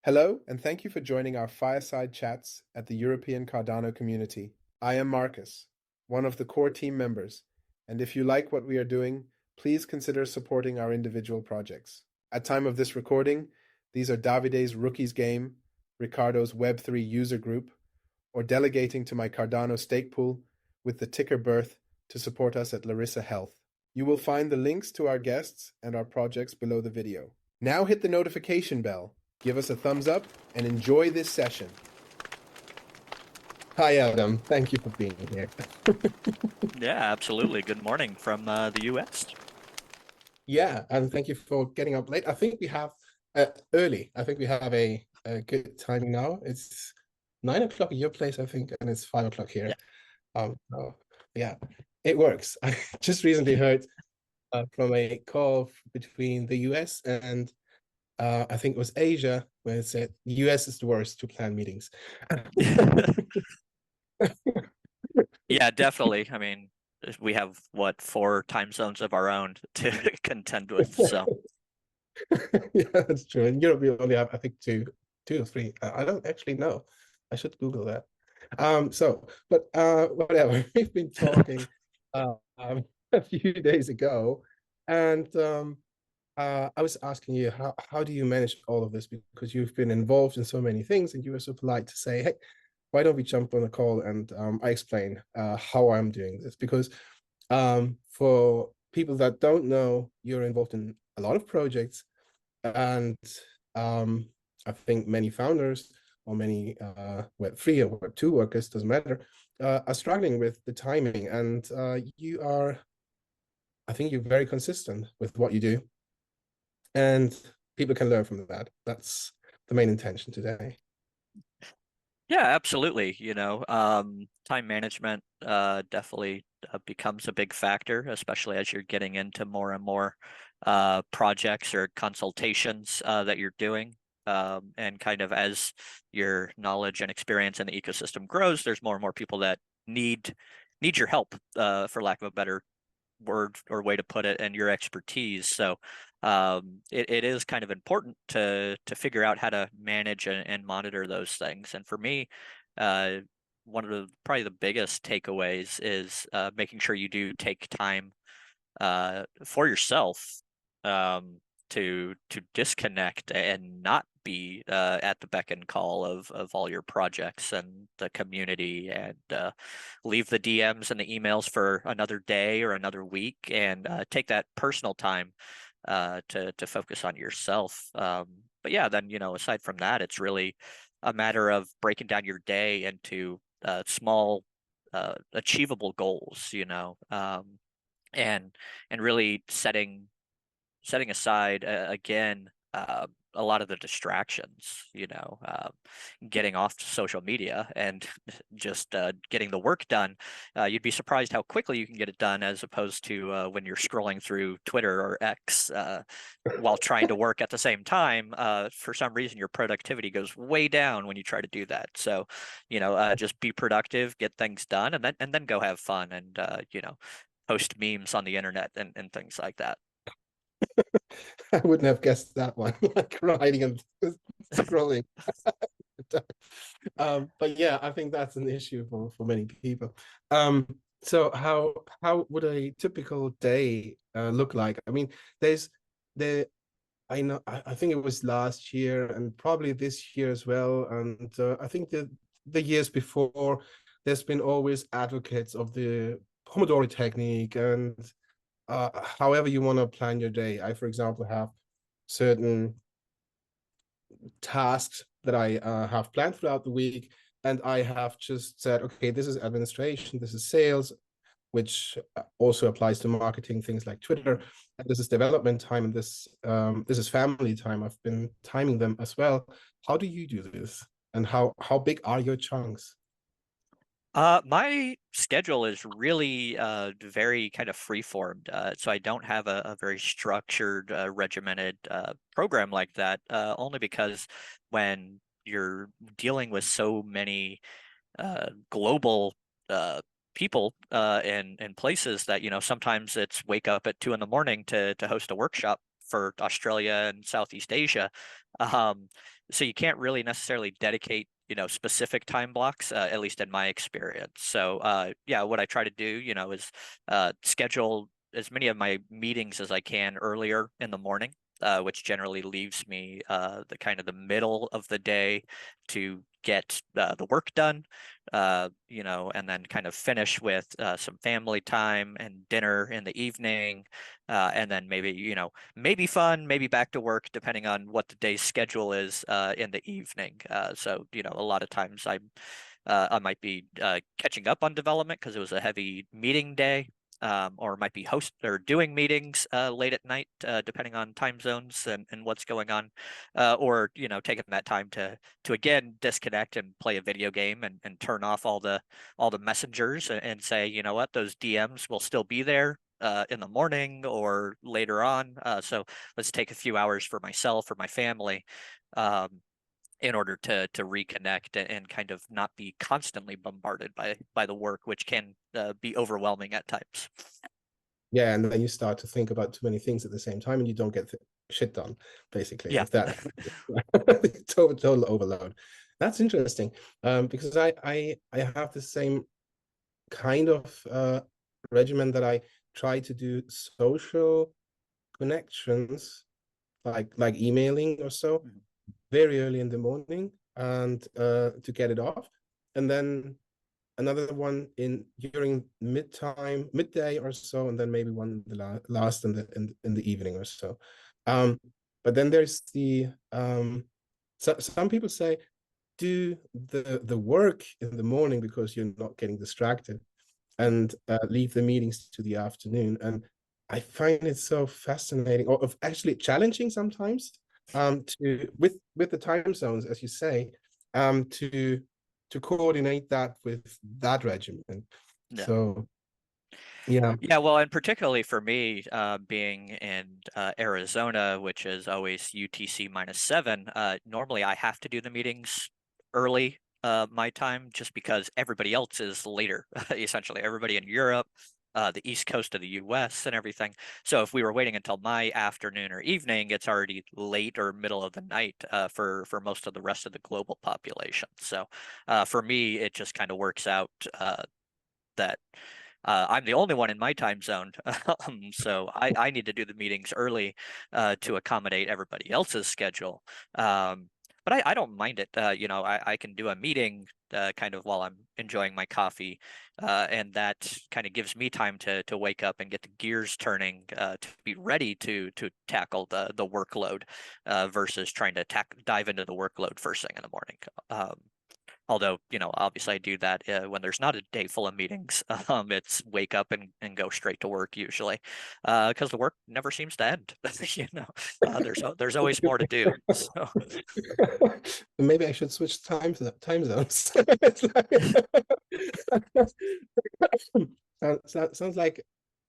Hello, and thank you for joining our Fireside chats at the European Cardano community. I am Marcus, one of the core team members, and if you like what we are doing, please consider supporting our individual projects. At time of this recording, these are Davide's Rookies Game, Ricardo's Web3 user group, or delegating to my Cardano stake pool with the ticker birth to support us at Larissa Health. You will find the links to our guests and our projects below the video. Now hit the notification bell, give us a thumbs up, and enjoy this session. Hi, Adam. Thank you for being here. Yeah, absolutely. Good morning from the US. Yeah, and thank you for getting up late. I think we have early. I think we have a good timing now. It's 9 o'clock at your place, I think, and it's 5 o'clock here. Yeah. So yeah, it works. I just recently heard from a call between the US and I think it was Asia, where it said US is the worst to plan meetings. Yeah, definitely. I mean, we have what, 4 time zones of our own to contend with. So Yeah, that's true. In Europe, we only have, I think, two or three. I don't actually know. I should Google that. But whatever. We've been talking a few days ago, and I was asking you how do you manage all of this, because you've been involved in so many things, and you were so polite to say, hey, why don't we jump on a call and I explain how I'm doing this, because for people that don't know, you're involved in a lot of projects, and I think many founders or many Web3 or Web2 workers, doesn't matter, are struggling with the timing, and I think you're very consistent with what you do, and people can learn from that. That's the main intention today. yeah, absolutely. Time management definitely becomes a big factor, especially as you're getting into more and more projects or consultations that you're doing. And kind of as your knowledge and experience in the ecosystem grows, there's more and more people that need your help, for lack of a better word or way to put it, and your expertise. So it is kind of important to figure out how to manage and monitor those things. And for me, one of the probably the biggest takeaways is making sure you do take time for yourself, to disconnect and not be at the beck and call of all your projects and the community, and leave the DMs and the emails for another day or another week, and take that personal time to focus on yourself. But yeah, then aside from that, it's really a matter of breaking down your day into small achievable goals, and really setting aside again, a lot of the distractions, getting off social media and just getting the work done. You'd be surprised how quickly you can get it done, as opposed to when you're scrolling through Twitter or X while trying to work at the same time. For some reason, your productivity goes way down when you try to do that. So, just be productive, get things done, and then go have fun, and post memes on the internet and things like that. I wouldn't have guessed that one, like writing and scrolling. But yeah, I think that's an issue for many people. So how would a typical day look like? I mean, there's the I know I think it was last year and probably this year as well, and I think the years before, there's been always advocates of the Pomodoro technique, and however you want to plan your day. I, for example, have certain tasks that I have planned throughout the week, and I have just said, okay, this is administration, this is sales, which also applies to marketing, things like Twitter, and this is development time, and this is family time. I've been timing them as well. How do you do this, and how big are your chunks? My schedule is really very kind of free-formed, so I don't have a very structured, regimented program like that, only because when you're dealing with so many global people and places, that sometimes it's wake up at 2 in the morning to host a workshop for Australia and Southeast Asia. Um, so you can't really necessarily dedicate, specific time blocks, at least in my experience. So yeah, what I try to do, is schedule as many of my meetings as I can earlier in the morning, which generally leaves me the kind of the middle of the day to get the work done, and then kind of finish with some family time and dinner in the evening, and then maybe fun, maybe back to work, depending on what the day's schedule is in the evening. So a lot of times I might be catching up on development because it was a heavy meeting day, or might be host or doing meetings late at night, depending on time zones and what's going on, or taking that time to again disconnect and play a video game and turn off all the messengers and say, you know what, those DMs will still be there in the morning or later on. So let's take a few hours for myself or my family. In order to reconnect and kind of not be constantly bombarded by the work, which can be overwhelming at times. Yeah, and then you start to think about too many things at the same time, and you don't get shit done. Basically, Yeah. if that total overload. That's interesting, because I have the same kind of regimen that I try to do social connections, like emailing or so, very early in the morning, and to get it off, and then another one during midday or so, and then maybe one last in the evening or so. But then there's some people say do the work in the morning because you're not getting distracted, and leave the meetings to the afternoon. And I find it so fascinating, or actually challenging sometimes, to with the time zones, as you say, to coordinate that with that regimen. Yeah. So yeah. Yeah, well, and particularly for me, being in Arizona, which is always UTC -7, normally I have to do the meetings early my time just because everybody else is later, essentially everybody in Europe, the East Coast of the US and everything. So if we were waiting until my afternoon or evening, it's already late or middle of the night for most of the rest of the global population. So for me, it just kind of works out that I'm the only one in my time zone, so I need to do the meetings early to accommodate everybody else's schedule. But I don't mind it. I can do a meeting kind of while I'm enjoying my coffee, and that kind of gives me time to wake up and get the gears turning to be ready to tackle the workload versus trying to dive into the workload first thing in the morning. Although, obviously I do that when there's not a day full of meetings. It's wake up and go straight to work usually, because the work never seems to end. There's always more to do. So Maybe I should switch time zones. Sounds like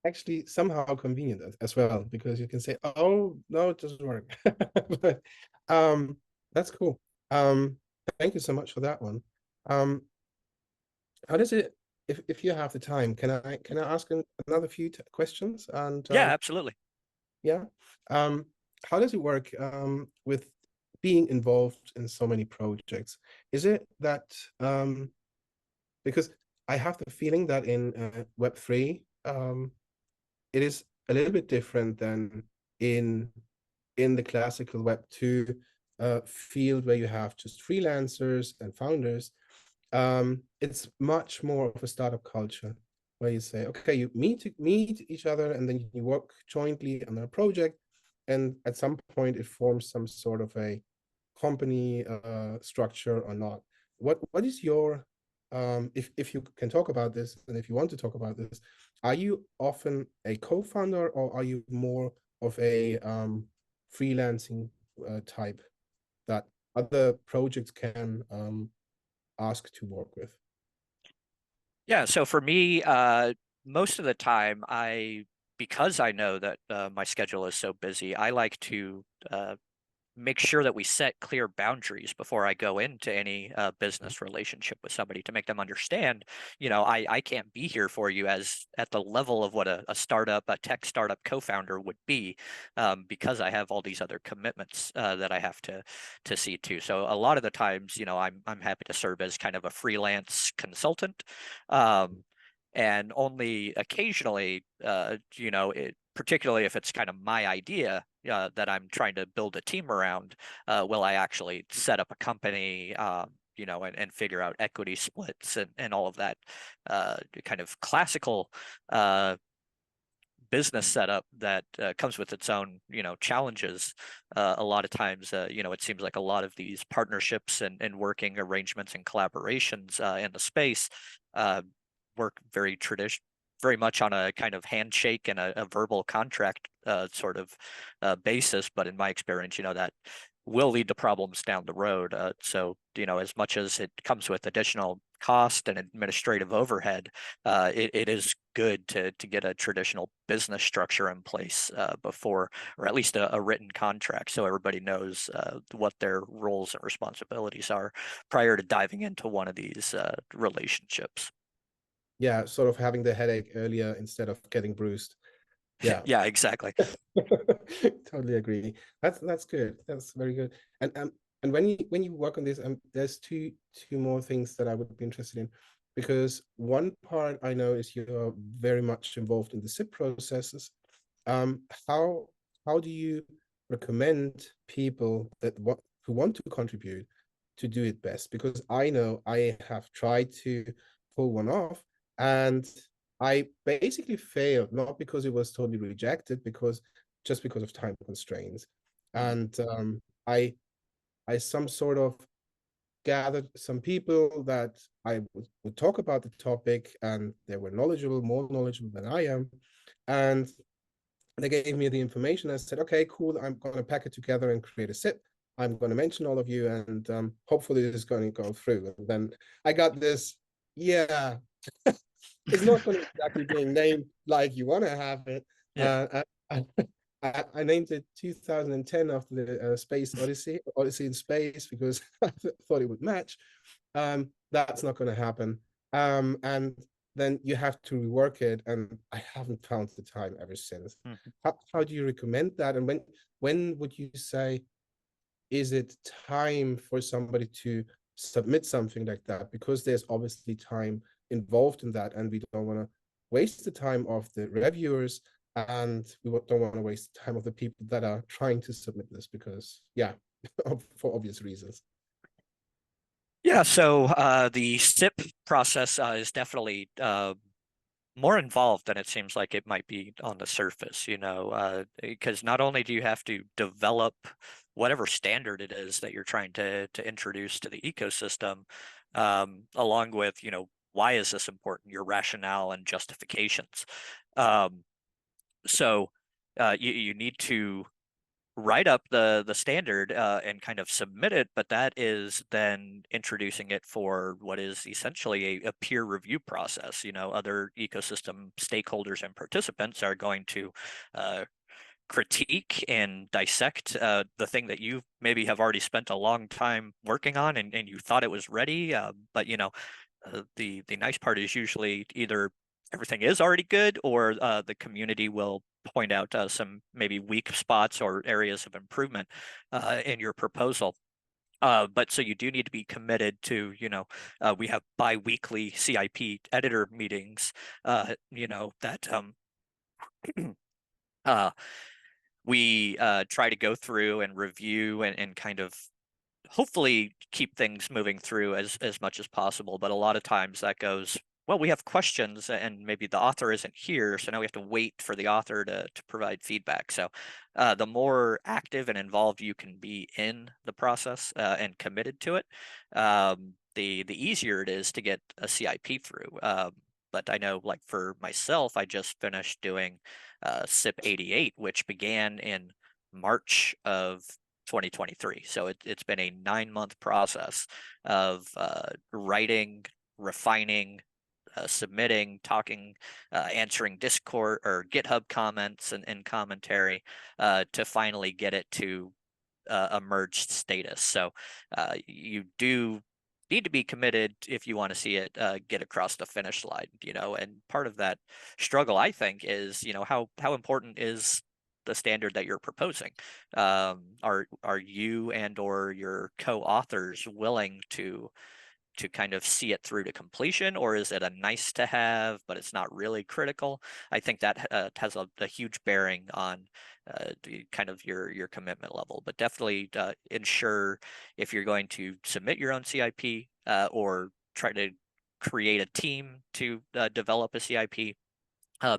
actually somehow convenient as well, because you can say, oh no, it doesn't work. But that's cool. Thank you so much for that one. How does it, if you have the time, can I ask another few questions? And yeah, absolutely. yeah, how does it work with being involved in so many projects? Is it that because I have the feeling that in Web3, it is a little bit different than in the classical Web2 field, where you have just freelancers and founders. It's much more of a startup culture, where you say, okay, you meet each other, and then you work jointly on a project, and at some point it forms some sort of a company structure or not. What is your if you can talk about this, and if you want to talk about this, are you often a co-founder, or are you more of a freelancing type that other projects can ask to work with? Yeah, so for me, most of the time, because I know that my schedule is so busy, I like to make sure that we set clear boundaries before I go into any business relationship with somebody, to make them understand, I can't be here for you as at the level of what a startup, a tech startup co-founder would be, because I have all these other commitments that I have to see to. So a lot of the times, I'm happy to serve as kind of a freelance consultant. And only occasionally, particularly if it's kind of my idea that I'm trying to build a team around, will I actually set up a company, and figure out equity splits and all of that kind of classical business setup that comes with its own, challenges. A lot of times, it seems like a lot of these partnerships and working arrangements and collaborations in the space work very much on a kind of handshake and a verbal contract sort of basis. But in my experience, that will lead to problems down the road. So, as much as it comes with additional cost and administrative overhead, it is good to get a traditional business structure in place before, or at least a written contract, so everybody knows what their roles and responsibilities are prior to diving into one of these relationships. Yeah, sort of having the headache earlier instead of getting bruised. Yeah. Yeah, exactly. Totally agree. That's good. That's very good. And when you work on this, there's two more things that I would be interested in, because one part I know is you're very much involved in the SIP processes. Um, how how do you recommend people who want to contribute to do it best? Because I know I have tried to pull one off, and I basically failed, not because it was totally rejected, just because of time constraints. Mm. And I some sort of gathered some people that I would talk about the topic, and they were more knowledgeable than I am. And they gave me the information. I said, okay, cool. I'm going to pack it together and create a SIP. I'm going to mention all of you, and hopefully this is going to go through. And then I got this, yeah, it's not going to exactly being named like you want to have it. Yeah. I named it 2010 after the Space Odyssey in Space, because I thought it would match. That's not going to happen. And then you have to rework it, and I haven't found the time ever since. Mhm. How do you recommend that? And when would you say, is it time for somebody to submit something like that? Because there's obviously time involved in that, and we don't want to waste the time of the reviewers, and we don't want to waste the time of the people that are trying to submit this, because yeah, for obvious reasons. Yeah, so the SIP process is definitely more involved than it seems like it might be on the surface, because not only do you have to develop whatever standard it is that you're trying to introduce to the ecosystem, along with, why is this important, your rationale and justifications. Um, so you need to write up the standard and kind of submit it, but that is then introducing it for what is essentially a peer review process. Other ecosystem stakeholders and participants are going to critique and dissect the thing that you maybe have already spent a long time working on, and you thought it was ready, but the nice part is usually either everything is already good, or the community will point out some maybe weak spots or areas of improvement in your proposal. But so you do need to be committed to, we have bi-weekly CIP editor meetings, that uh, we try to go through and review and kind of hopefully keep things moving through as much as possible. But a lot of times that goes, well, we have questions and maybe the author isn't here, so now we have to wait for the author to provide feedback. So the more active and involved you can be in the process and committed to it, the easier it is to get a CIP through. But I know, like for myself, I just finished doing SIP 88, which began in March of 2023. So it's been a 9-month process of writing, refining, submitting, talking, answering Discord or GitHub comments and commentary to finally get it to a merged status. So you do need to be committed if you want to see it get across the finish line, and part of that struggle, I think, is, how important is the standard that you're proposing? Are you and or your co-authors willing to kind of see it through to completion, or is it a nice to have, but it's not really critical? I think that has a huge bearing on kind of your commitment level, but definitely ensure if you're going to submit your own CIP or try to create a team to develop a CIP,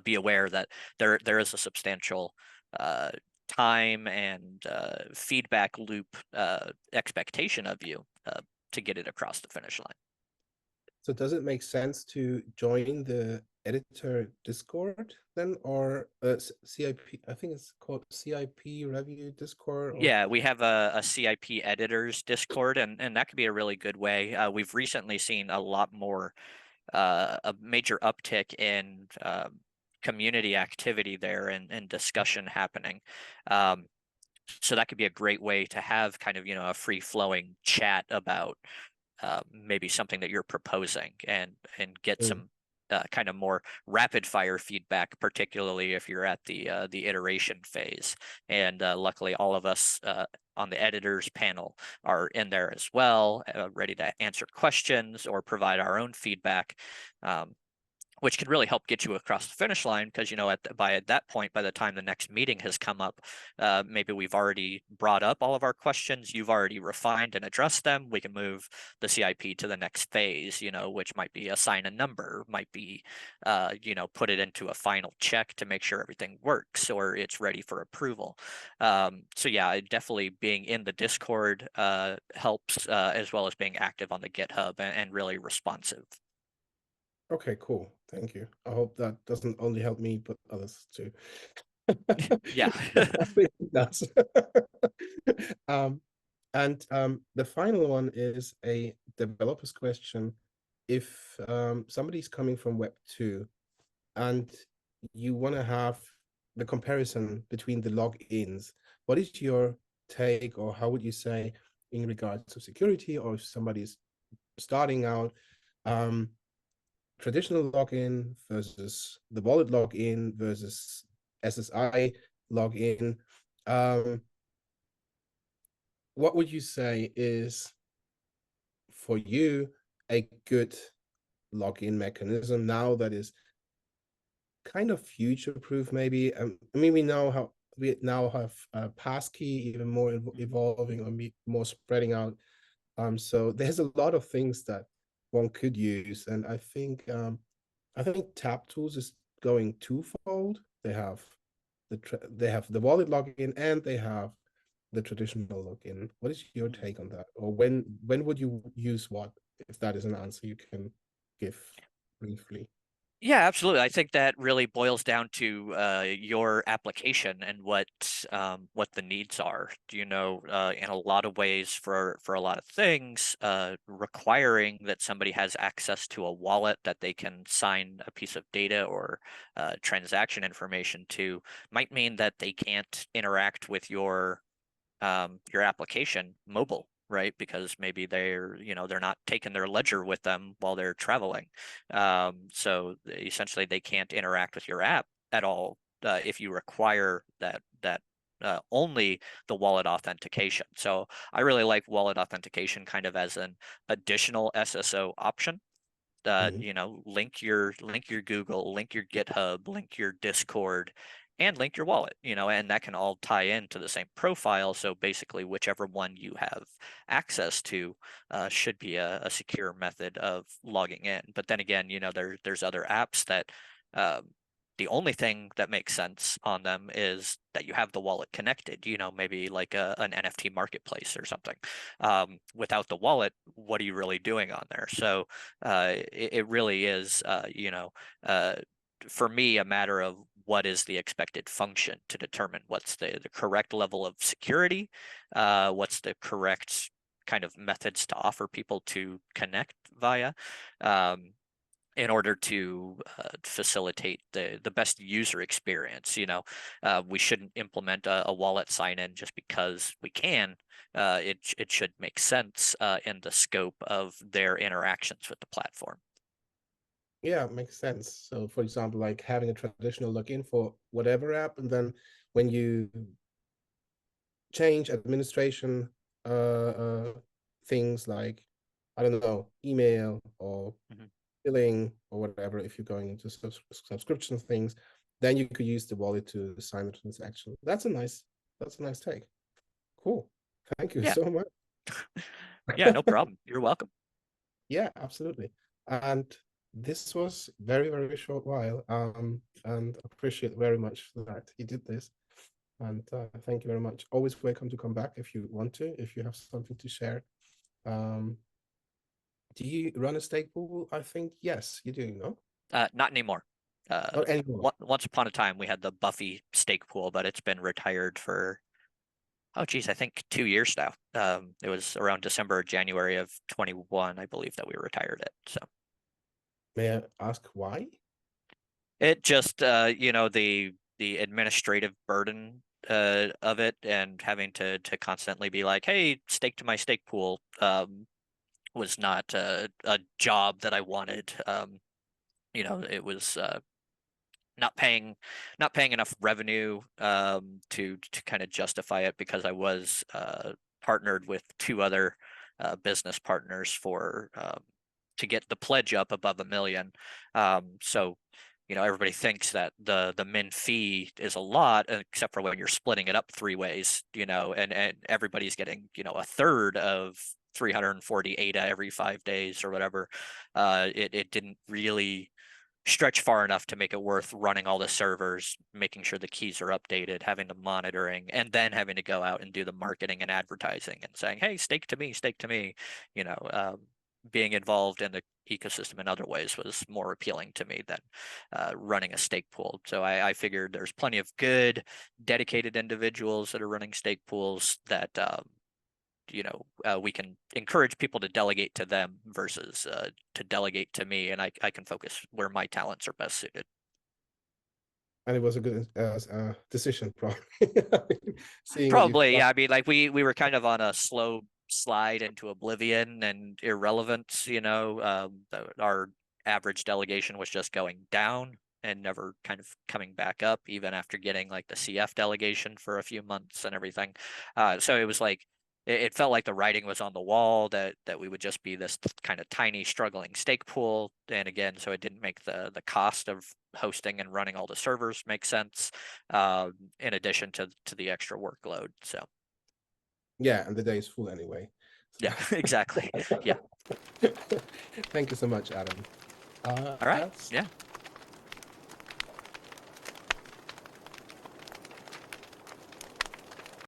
be aware that there is a substantial time and feedback loop expectation of you to get it across the finish line. So does it make sense to join the editor Discord then, or CIP? I think it's called CIP Review Discord. Or... Yeah, we have a CIP editors Discord, and that could be a really good way. We've recently seen a lot more, a major uptick in community activity there and discussion happening. So that could be a great way to have kind of, a free flowing chat about maybe something that you're proposing and get some kind of more rapid fire feedback, particularly if you're at the iteration phase. And luckily, all of us on the editors panel are in there as well, ready to answer questions or provide our own feedback. Which can really help get you across the finish line, because by that point, by the time the next meeting has come up, maybe we've already brought up all of our questions, you've already refined and addressed them. We can move the CIP to the next phase, which might be assign a number, might be put it into a final check to make sure everything works or it's ready for approval. So yeah, definitely being in the Discord helps, as well as being active on the GitHub and really responsive. Okay, cool. Thank you. I hope that doesn't only help me, but others too. Yeah. It does. The final one is a developer's question. If somebody's coming from Web 2 and you want to have the comparison between the logins, what is your take, or how would you say, in regards to security, or if somebody's starting out, traditional login versus the wallet login versus SSI login? What would you say is, for you, a good login mechanism now that is kind of future-proof, maybe? I mean, we now have passkey even more evolving or more spreading out. So there's a lot of things that one could use, and I think TapTools is going twofold. They have the wallet login and they have the traditional login. What is your take on that? Or when would you use what, if that is an answer you can give briefly? Yeah, absolutely. I think that really boils down to your application and what the needs are. In a lot of ways, for a lot of things, requiring that somebody has access to a wallet that they can sign a piece of data or transaction information to might mean that they can't interact with your application mobile, right? Because maybe they're not taking their ledger with them while they're traveling. So essentially they can't interact with your app at all if you require that only the wallet authentication. So I really like wallet authentication kind of as an additional SSO option. Link your Google, link your GitHub, link your Discord, and link your wallet, and that can all tie into the same profile. So basically, whichever one you have access to should be a secure method of logging in. But then again, there's other apps that the only thing that makes sense on them is that you have the wallet connected, maybe like an NFT marketplace or something. Without the wallet, what are you really doing on there? So it really is, for me, a matter of what is the expected function to determine what's the correct level of security, what's the correct kind of methods to offer people to connect via. in order to facilitate the best user experience. We shouldn't implement a wallet sign-in just because we can. It should make sense in the scope of their interactions with the platform. Yeah, it makes sense. So for example, like having a traditional login for whatever app, and then when you change administration things like, I don't know, email or Mhm. billing or whatever, if you're going into subscription things, then you could use the wallet to sign the transaction. That's a nice take. Cool. Thank you Yeah, so much. yeah, no problem. You're welcome. Yeah, absolutely. And this was very, very short while. And appreciate very much that you did this. And thank you very much. Always welcome to come back if you want to, if you have something to share. Um, do you run a stake pool? I think yes, you do, no? Not anymore. Not anymore. Once upon a time, we had the Buffy stake pool, but it's been retired for, oh geez, I think 2 years now. It was around December or January of 21, I believe, that we retired it. So May I ask why? it just, the administrative burden of it, and having to constantly be like, hey, stake to my stake pool, was not a job that I wanted. It was not paying enough revenue to kind of justify it, because I was partnered with two other business partners for to get the pledge up above 1 million. So everybody thinks that the min fee is a lot, except for when you're splitting it up 3 ways, and everybody's getting a third of 340 ADA every 5 days or whatever. It didn't really stretch far enough to make it worth running all the servers, making sure the keys are updated, having the monitoring, and then having to go out and do the marketing and advertising and saying, hey, stake to me, stake to me. Being involved in the ecosystem in other ways was more appealing to me than running a stake pool. So I figured there's plenty of good, dedicated individuals that are running stake pools that we can encourage people to delegate to them versus to delegate to me, and I can focus where my talents are best suited. And it was a good decision, probably. Seeing what you've Probably, done. yeah. I mean, like we were kind of on a slow slide into oblivion and irrelevance. Our average delegation was just going down and never kind of coming back up, even after getting like the CF delegation for a few months and everything. So it was like it felt like the writing was on the wall that we would just be this kind of tiny struggling stake pool. And again, so it didn't make the cost of hosting and running all the servers make sense, in addition to the extra workload. So Yeah, and the day is full anyway. yeah, exactly. Yeah. Thank you so much, Adam. All right. That's Yeah.